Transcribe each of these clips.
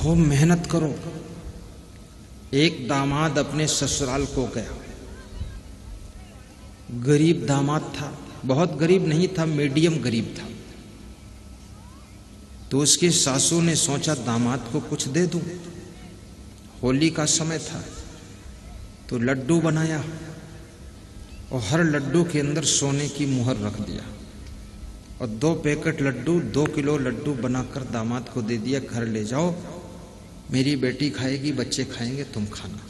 खूब मेहनत करो। एक दामाद अपने ससुराल को गया, गरीब दामाद था, बहुत गरीब नहीं था, मीडियम गरीब था। तो उसकी सासू ने सोचा दामाद को कुछ दे दूं। होली का समय था तो लड्डू बनाया और हर लड्डू के अंदर सोने की मुहर रख दिया और 2 पैकेट लड्डू, 2 किलो लड्डू बनाकर दामाद को दे दिया, घर ले जाओ, मेरी बेटी खाएगी, बच्चे खाएंगे, तुम खाना।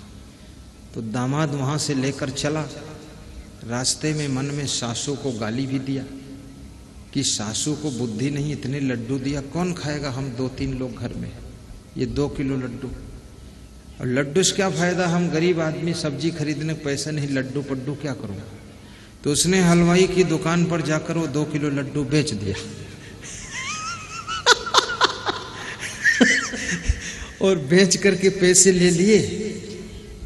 तो दामाद वहां से लेकर चला। रास्ते में मन में सासू को गाली भी दिया कि सासू को बुद्धि नहीं, इतने लड्डू दिया, कौन खाएगा, हम 2-3 लोग घर में, ये 2 किलो लड्डू, और लड्डू से क्या फायदा, हम गरीब आदमी, सब्जी खरीदने पैसे नहीं, लड्डू पड्डू क्या करूंगा। तो उसने हलवाई की दुकान पर जाकर वो 2 किलो लड्डू बेच दिया और बेच करके पैसे ले लिए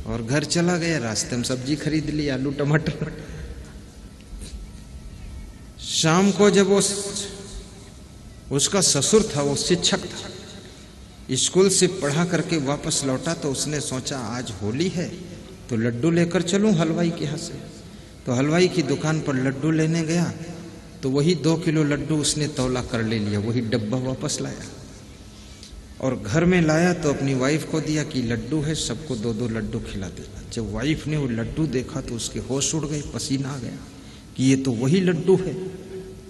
और घर चला गया। रास्ते में सब्जी खरीद ली, आलू टमाटर। शाम को जब वो उसका ससुर था, वो शिक्षक था, स्कूल से पढ़ा करके वापस लौटा तो उसने सोचा आज होली है तो लड्डू लेकर चलूं हलवाई के यहाँ से। तो हलवाई की दुकान पर लड्डू लेने गया तो वही 2 किलो लड्डू उसने तौला कर ले लिया, वही डब्बा वापस लाया और घर में लाया तो अपनी वाइफ को दिया कि लड्डू है, सबको 2-2 लड्डू खिला देना। जब वाइफ ने वो लड्डू देखा तो उसके होश उड़ गए, पसीना आ गया कि ये तो वही लड्डू है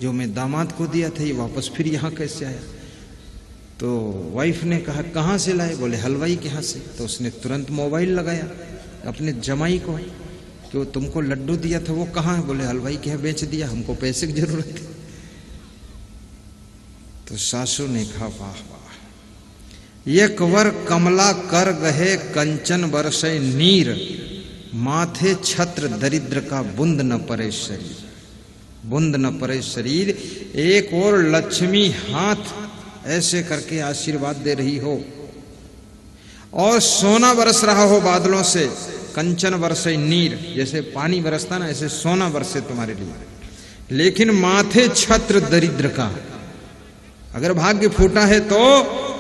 जो मैं दामाद को दिया था, ये वापस फिर यहाँ कैसे आया। तो वाइफ ने कहा कहाँ से लाए, बोले हलवाई के यहाँ से। तो उसने तुरंत मोबाइल लगाया अपने जमाई को कि वो तुमको लड्डू दिया था वो कहाँ है, बोले हलवाई के यहाँ बेच दिया, हमको पैसे की जरूरत थी। तो सासू ने कहा वाह वाह, एक वर कमला कर गहे कंचन बरसे नीर, माथे छत्र दरिद्र का बुंद न परे शरीर, बुंद न परे शरीर। एक और लक्ष्मी हाथ ऐसे करके आशीर्वाद दे रही हो और सोना बरस रहा हो बादलों से, कंचन बरसे नीर, जैसे पानी बरसता ना ऐसे सोना बरसे तुम्हारे लिए, लेकिन माथे छत्र दरिद्र का। अगर भाग्य फूटा है तो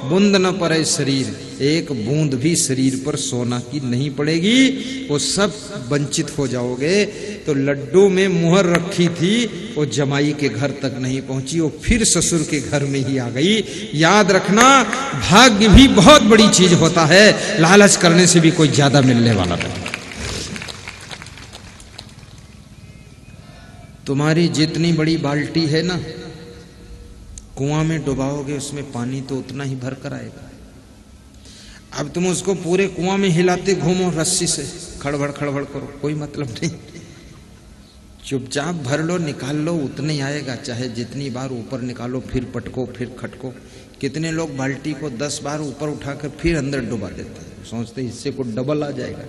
बूंद न पड़े शरीर, एक बूंद भी शरीर पर सोना की नहीं पड़ेगी, वो सब वंचित हो जाओगे। तो लड्डू में मुहर रखी थी, वो जमाई के घर तक नहीं पहुंची, वो फिर ससुर के घर में ही आ गई। याद रखना, भाग्य भी बहुत बड़ी चीज होता है, लालच करने से भी कोई ज्यादा मिलने वाला नहीं। तुम्हारी जितनी बड़ी बाल्टी है ना, कुआं में डुबाओगे उसमें पानी तो उतना ही भर कर आएगा। अब तुम उसको पूरे कुआं में हिलाते घूमो रस्सी से, खड़बड़ खड़बड़ करो, कोई मतलब नहीं। चुपचाप भर लो, निकाल लो, उतने ही आएगा, चाहे जितनी बार ऊपर निकालो, फिर पटको, फिर खटको। कितने लोग बाल्टी को 10 बार ऊपर उठाकर फिर अंदर डुबा देते हैं, सोचते इससे को डबल आ जाएगा।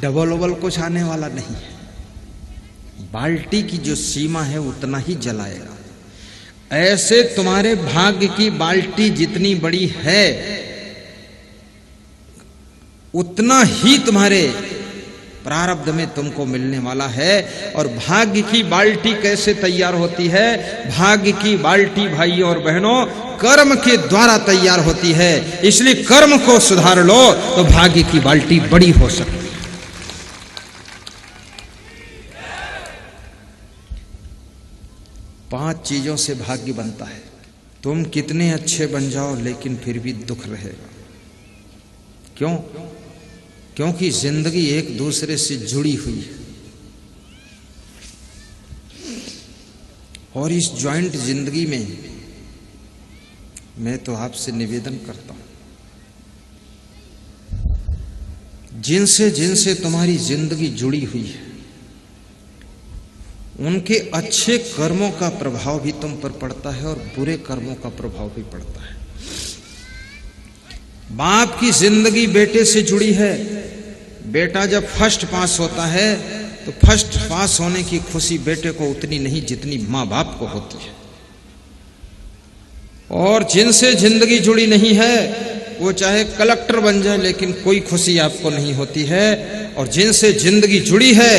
डबल ओबल कुछ आने वाला नहीं है। बाल्टी की जो सीमा है उतना ही जलाएगा। ऐसे तुम्हारे भाग्य की बाल्टी जितनी बड़ी है उतना ही तुम्हारे प्रारब्ध में तुमको मिलने वाला है। और भाग्य की बाल्टी कैसे तैयार होती है? भाग्य की बाल्टी भाइयों और बहनों कर्म के द्वारा तैयार होती है। इसलिए कर्म को सुधार लो तो भाग्य की बाल्टी बड़ी हो सकती है। 5 चीजों से भाग्य बनता है। तुम कितने अच्छे बन जाओ लेकिन फिर भी दुख रहेगा। क्यों? क्योंकि जिंदगी एक दूसरे से जुड़ी हुई है और इस ज्वाइंट जिंदगी में मैं तो आपसे निवेदन करता हूं, जिनसे जिनसे तुम्हारी जिंदगी जुड़ी हुई है उनके अच्छे कर्मों का प्रभाव भी तुम पर पड़ता है और बुरे कर्मों का प्रभाव भी पड़ता है। बाप की जिंदगी बेटे से जुड़ी है। बेटा जब फर्स्ट पास होता है तो फर्स्ट पास होने की खुशी बेटे को उतनी नहीं जितनी माँ बाप को होती है। और जिनसे जिंदगी जुड़ी नहीं है वो चाहे कलेक्टर बन जाए लेकिन कोई खुशी आपको नहीं होती है। और जिनसे जिंदगी जुड़ी है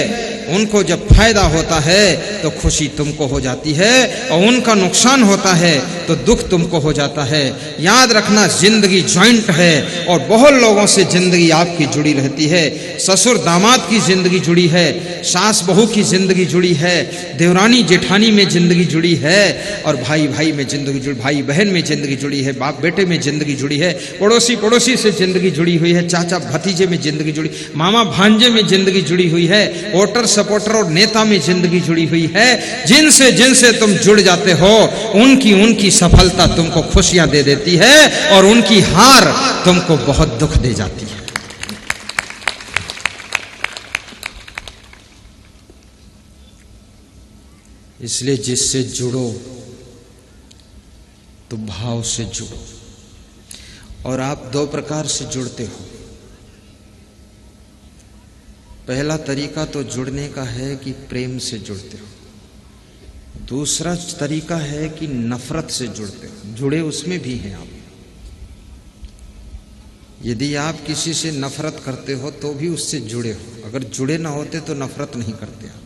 उनको जब फायदा होता है तो खुशी तुमको हो जाती है और उनका नुकसान होता है तो दुख तुमको हो जाता है। याद रखना, जिंदगी जॉइंट है और बहुत लोगों से जिंदगी आपकी जुड़ी रहती है। ससुर दामाद की जिंदगी जुड़ी है, सास बहू की जिंदगी जुड़ी है, देवरानी जेठानी में जिंदगी जुड़ी है, और भाई भाई में जिंदगी जुड़ी, भाई बहन में जिंदगी जुड़ी है, बाप बेटे में जिंदगी जुड़ी है, पड़ोसी पड़ोसी से जिंदगी जुड़ी हुई है, चाचा भतीजे में जिंदगी जुड़ी, मामा भांजे में जिंदगी जुड़ी हुई है, वोटर सपोर्टर और नेता में जिंदगी जुड़ी हुई है। जिनसे जिनसे तुम जुड़ जाते हो उनकी उनकी सफलता तुमको खुशियां दे देती है और उनकी हार तुमको बहुत दुख दे जाती है। इसलिए जिससे जुड़ो तो भाव से जुड़ो। और आप दो प्रकार से जुड़ते हो। पहला तरीका तो जुड़ने का है कि प्रेम से जुड़ते हो, दूसरा तरीका है कि नफरत से जुड़ते हो। जुड़े उसमें भी हैं आप। यदि आप किसी से नफरत करते हो तो भी उससे जुड़े हो, अगर जुड़े ना होते तो नफरत नहीं करते आप।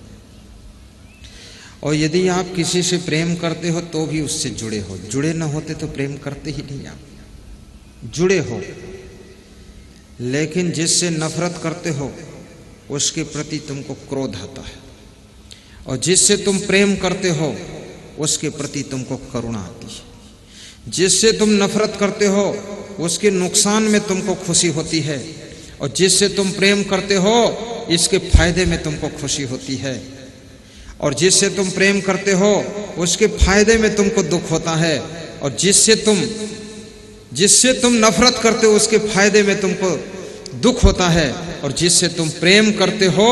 और यदि आप किसी से प्रेम करते हो तो भी उससे जुड़े हो, जुड़े ना होते तो प्रेम करते ही नहीं आप। जुड़े हो, लेकिन जिससे नफरत करते हो उसके प्रति तुमको क्रोध आता है, और जिससे तुम प्रेम करते हो उसके प्रति तुमको करुणा आती है। जिससे तुम नफरत करते हो उसके नुकसान में तुमको खुशी होती है, और जिससे तुम प्रेम करते हो इसके फायदे में तुमको खुशी होती है, और जिससे तुम प्रेम करते हो उसके फायदे में तुमको दुख होता है, और जिससे तुम नफरत करते हो उसके फायदे में तुमको दुख होता है, और जिससे तुम प्रेम करते हो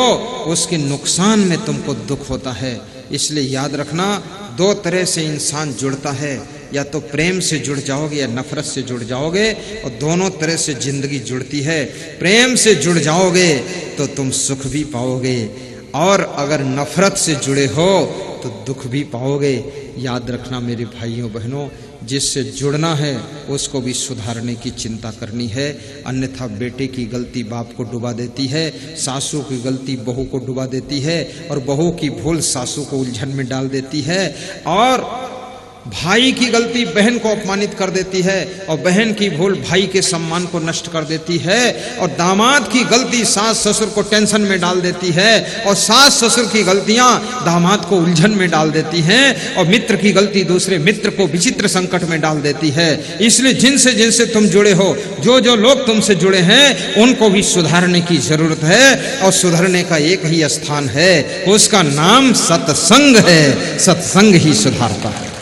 उसके नुकसान में तुमको दुख होता है। इसलिए याद रखना, दो तरह से इंसान जुड़ता है, या तो प्रेम से जुड़ जाओगे या नफरत से जुड़ जाओगे, और दोनों तरह से जिंदगी जुड़ती है। प्रेम से जुड़ जाओगे तो तुम सुख भी पाओगे, और अगर नफरत से जुड़े हो तो दुख भी पाओगे। याद रखना मेरे भाइयों बहनों, जिससे जुड़ना है उसको भी सुधारने की चिंता करनी है, अन्यथा बेटे की गलती बाप को डुबा देती है, सासू की गलती बहू को डुबा देती है, और बहू की भूल सासू को उलझन में डाल देती है, और भाई की गलती बहन को अपमानित कर देती है, और बहन की भूल भाई के सम्मान को नष्ट कर देती है, और दामाद की गलती सास ससुर को टेंशन में डाल देती है, और सास ससुर की गलतियां दामाद को उलझन में डाल देती हैं, और मित्र की गलती दूसरे मित्र को विचित्र संकट में डाल देती है। इसलिए जिनसे जिनसे तुम जुड़े हो, जो जो लोग तुमसे जुड़े हैं उनको भी सुधारने की जरूरत है, और सुधरने का एक ही स्थान है, उसका नाम सत्संग है। सत्संग ही सुधारता है।